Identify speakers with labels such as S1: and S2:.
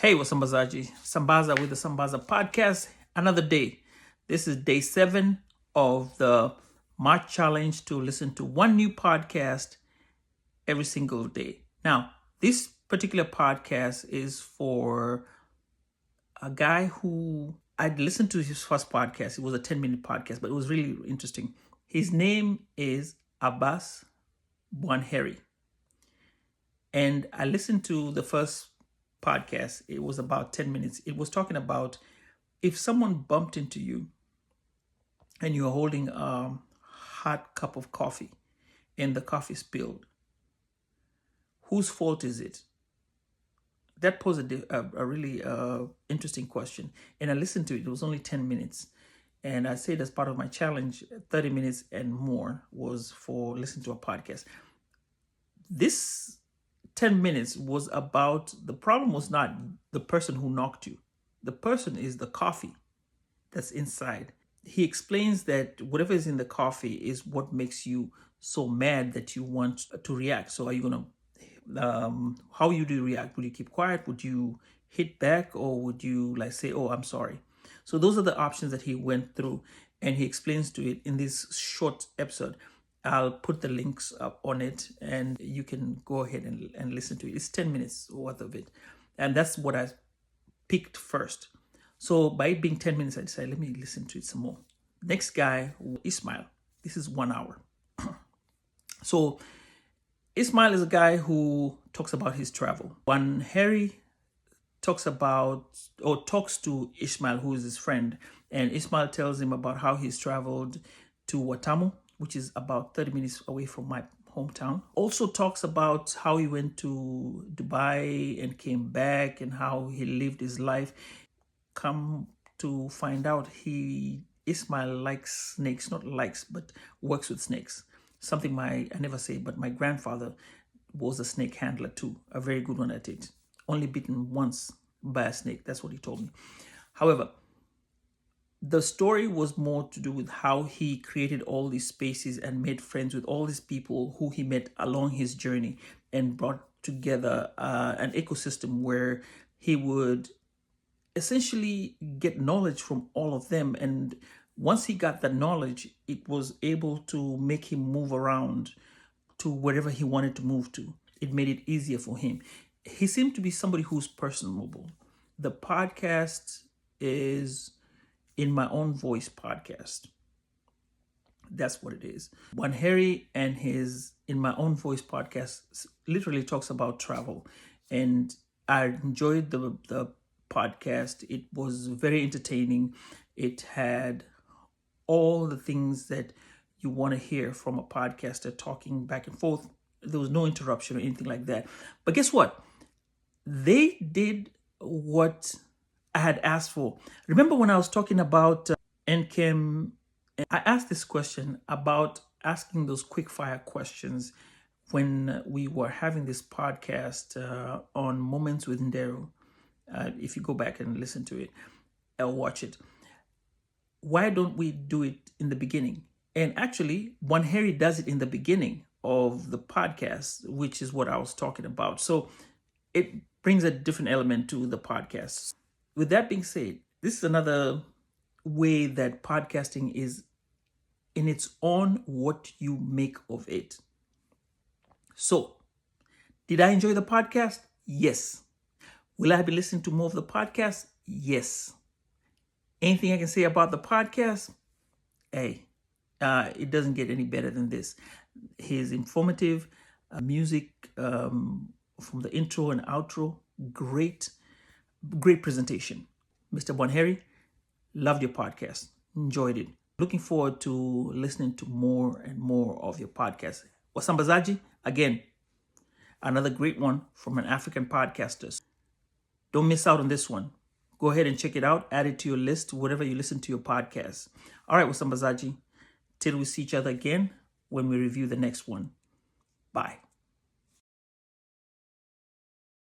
S1: Hey, what's Sambazaji? Sambaza with the Sambaza podcast. Another day. This is day 7 of the March challenge to listen to one new podcast every single day. Now, this particular podcast is for a guy who I'd listened to his first podcast. It was a 10-minute podcast, but it was really interesting. His name is Abbas Buanheri. And I listened to the first podcast. It was about 10 minutes. It was talking about if someone bumped into you and you're holding a hot cup of coffee and the coffee spilled, whose fault is it? That posed a really interesting question. And I listened to it. It was only 10 minutes. And I said as part of my challenge, 30 minutes and more was for listening to a podcast. This 10 minutes was about, the problem was not the person who knocked you. The person is the coffee that's inside. He explains that whatever is in the coffee is what makes you so mad that you want to react. So are you going to, how do you react? Would you keep quiet? Would you hit back? Or would you say, oh, I'm sorry? So those are the options that he went through, and he explains to it in this short episode. I'll put the links up on it and you can go ahead and listen to it. It's 10 minutes worth of it. And that's what I picked first. So by it being 10 minutes, I decided, let me listen to it some more. Next guy, Ismail. This is 1 hour. So Ismail is a guy who talks about his travel. When Harry talks to Ismail, who is his friend, and Ismail tells him about how he's traveled to Watamu, which is about 30 minutes away from my hometown. Also talks about how he went to Dubai and came back and how he lived his life. Come to find out, Ismail likes snakes, not likes, but works with snakes. Something I never say, but my grandfather was a snake handler too, a very good one at it. Only bitten once by a snake, that's what he told me. However, the story was more to do with how he created all these spaces and made friends with all these people who he met along his journey and brought together an ecosystem where he would essentially get knowledge from all of them. And once he got that knowledge, it was able to make him move around to wherever he wanted to move to. It made it easier for him. He seemed to be somebody who's personable. The podcast is In My Own Voice podcast. That's what it is. When Harry and his In My Own Voice podcast literally talks about travel, and I enjoyed the podcast. It was very entertaining. It had all the things that you want to hear from a podcaster talking back and forth. There was no interruption or anything like that. But guess what? They did what I had asked for. Remember when I was talking about NChem, I asked this question about asking those quick fire questions when we were having this podcast on Moments with Ndero. If you go back and listen to it or watch it, why don't we do it in the beginning? And actually, when Harry does it in the beginning of the podcast, which is what I was talking about. So it brings a different element to the podcast. With that being said, this is another way that podcasting is in its own what you make of it. So, did I enjoy the podcast? Yes. Will I be listening to more of the podcast? Yes. Anything I can say about the podcast? Hey, it doesn't get any better than this. His informative music from the intro and outro, great presentation. Mr. Buanheri, loved your podcast. Enjoyed it. Looking forward to listening to more and more of your podcasts. Wasambazaji, again, another great one from an African podcaster. Don't miss out on this one. Go ahead and check it out. Add it to your list, whatever you listen to your podcast. All right, Wasambazaji. Till we see each other again when we review the next one. Bye.